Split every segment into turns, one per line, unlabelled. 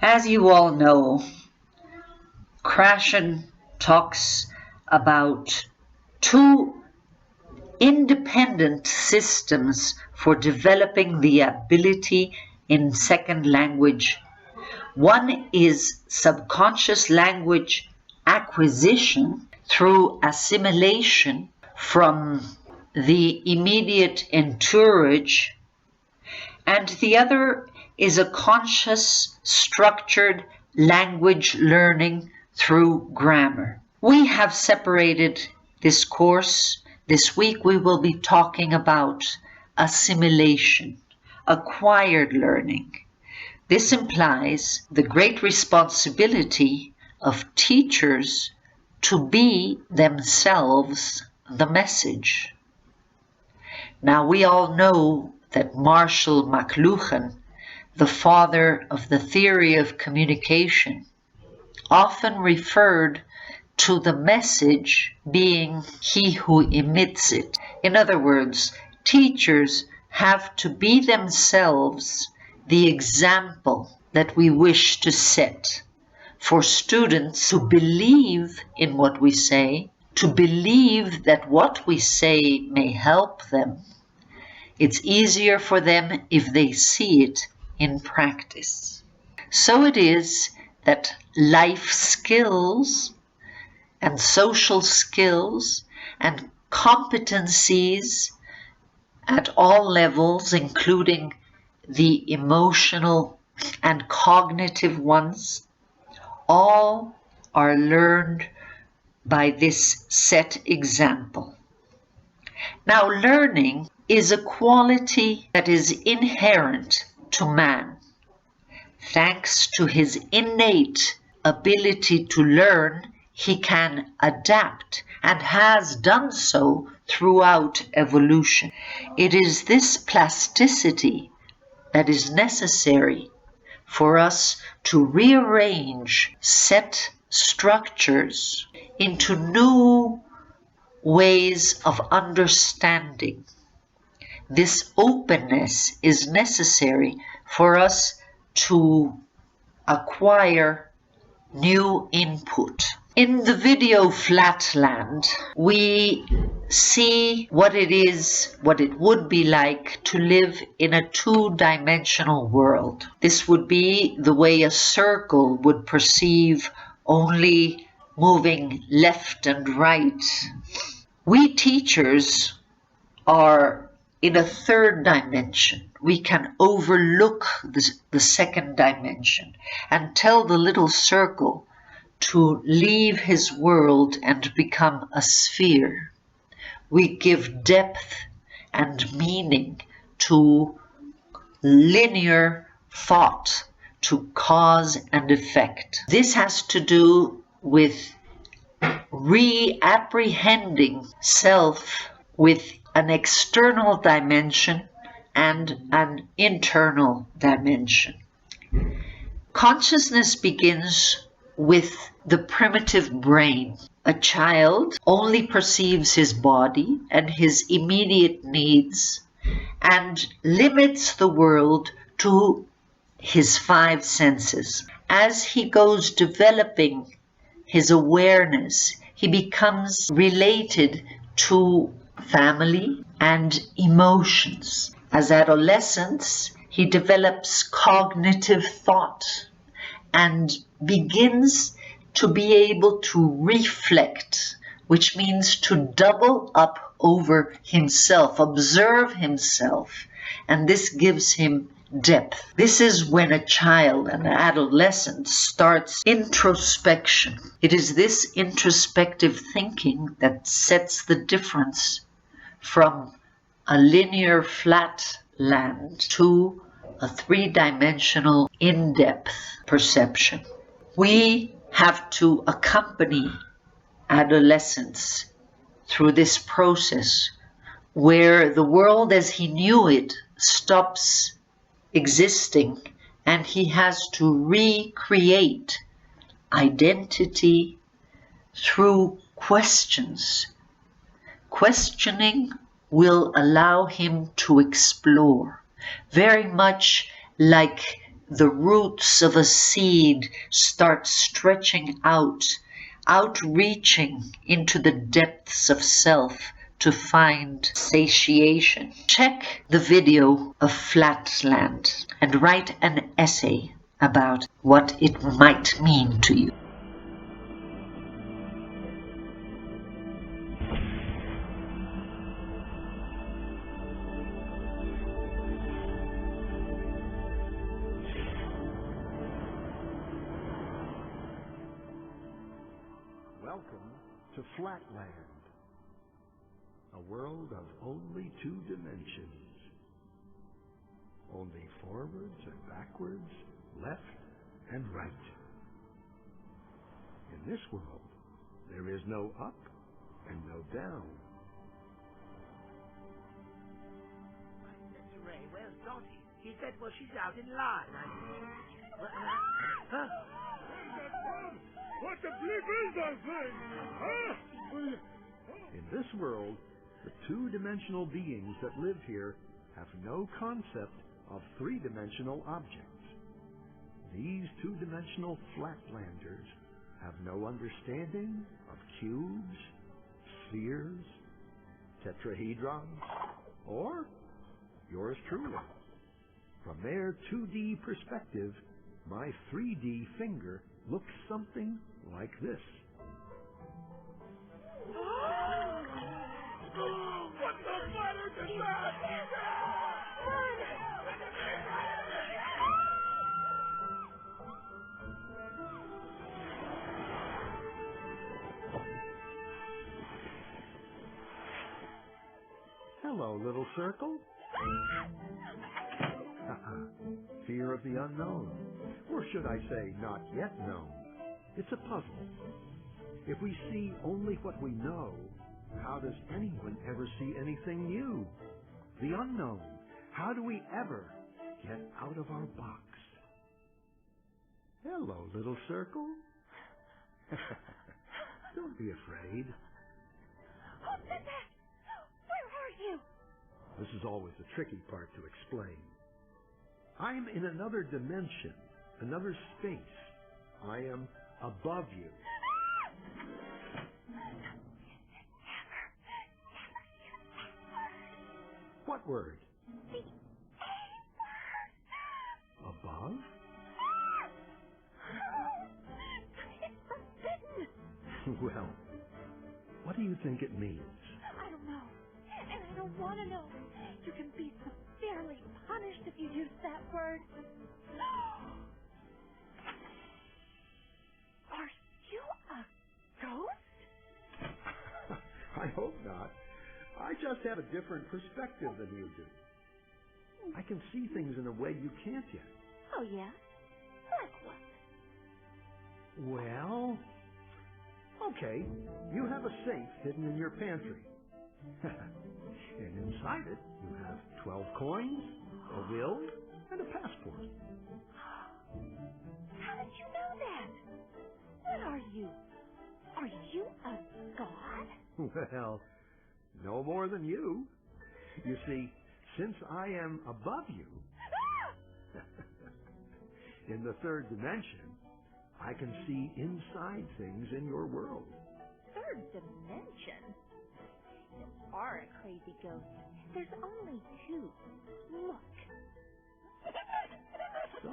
As you all know, Krashen talks about two independent systems for developing the ability in second language. One is subconscious language acquisition through assimilation from the immediate entourage, and the other is a conscious, structured language learning through grammar. We have separated this course. This week we will be talking about assimilation, acquired learning. This implies the great responsibility of teachers to be themselves the message. Now we all know that Marshall McLuhan, the father of the theory of communication, often referred to the message being he who emits it. In other words, teachers have to be themselves the example that we wish to set for students to believe in what we say, to believe that what we say may help them. It's easier for them if they see it in practice. So it is that life skills and social skills and competencies at all levels, including the emotional and cognitive ones, all are learned by this set example. Now, learning is a quality that is inherent to man. Thanks to his innate ability to learn, he can adapt and has done so throughout evolution. It is this plasticity that is necessary for us to rearrange set structures into new ways of understanding. This openness is necessary for us to acquire new input. In the video Flatland, we see what it would be like to live in a two-dimensional world. This would be the way a circle would perceive only moving left and right. We teachers are in a third dimension. We can overlook the second dimension and tell the little circle to leave his world and become a sphere. We give depth and meaning to linear thought, to cause and effect. This has to do with reapprehending self with an external dimension and an internal dimension. Consciousness begins with the primitive brain. A child only perceives his body and his immediate needs and limits the world to his five senses. As he goes developing his awareness, he becomes related to family and emotions. As adolescents, he develops cognitive thought and begins to be able to reflect, which means to double up over himself, observe himself, and this gives him depth. This is when a child, an adolescent, starts introspection. It is this introspective thinking that sets the difference from a linear flat land to a three-dimensional in-depth perception. We have to accompany adolescents through this process where the world as he knew it stops existing and he has to recreate identity through questions. Questioning will allow him to explore, very much like the roots of a seed start stretching out, outreaching into the depths of self to find satiation. Check the video of Flatland and write an essay about what it might mean to you.
Welcome to Flatland, a world of only two dimensions. Only forwards and backwards, left and right. In this world, there is no up and no down.
I said to Ray, "Where's Dottie?" He said, "Well, she's out in line." Huh?
What the bleep is that thing? Huh?
In this world, the two-dimensional beings that live here have no concept of three-dimensional objects. These two-dimensional flatlanders have no understanding of cubes, spheres, tetrahedrons, or yours truly. From their 2D perspective, my 3D finger looks something like this.
What the butter is that?
Hello, little circle. Fear of the unknown. Or should I say, not yet known. It's a puzzle. If we see only what we know, how does anyone ever see anything new? The unknown. How do we ever get out of our box? Hello, little circle. Don't be afraid.
Who said that? Where are you?
This is always the tricky part to explain. I'm in another dimension, another space. I am above you. What word?
The A word.
Above?
It's forbidden.
Well, what do you think it means?
I don't know. And I don't want to know. You can be severely punished if you use that word. Are you a ghost?
I hope not. I just have a different perspective than you do. I can see things in a way you can't yet.
Oh, yeah? Like what?
Well, okay. You have a safe hidden in your pantry. And inside it, you have 12 coins, a will, and a passport.
How did you know that? What are you? Are you a god?
Well, no more than you. You see, since I am above you, in the third dimension, I can see inside things in your world.
Third dimension? You are a crazy ghost. There's only two. Look.
So,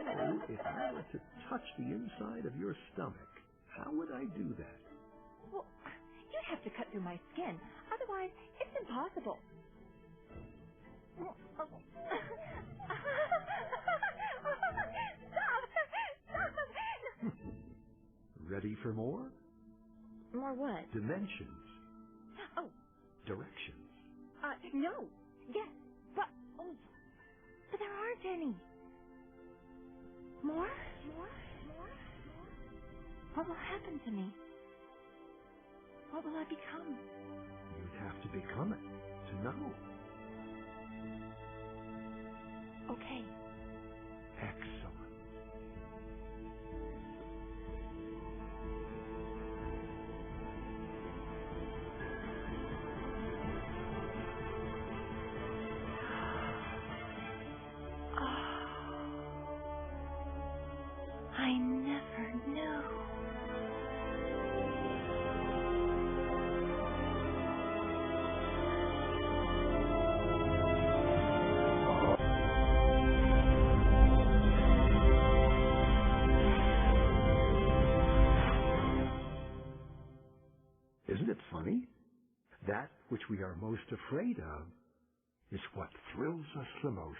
if I were to touch the inside of your stomach, how would I do that?
Well, you'd have to cut through my skin. Otherwise, it's impossible. Stop!
Ready for more?
More what?
Dimensions.
Oh,
Directions.
no. Yes, but there aren't any. More? What will happen to me? What will I become?
You'd have to become it to know.
Okay.
Excellent. Isn't it funny? That which we are most afraid of is what thrills us the most.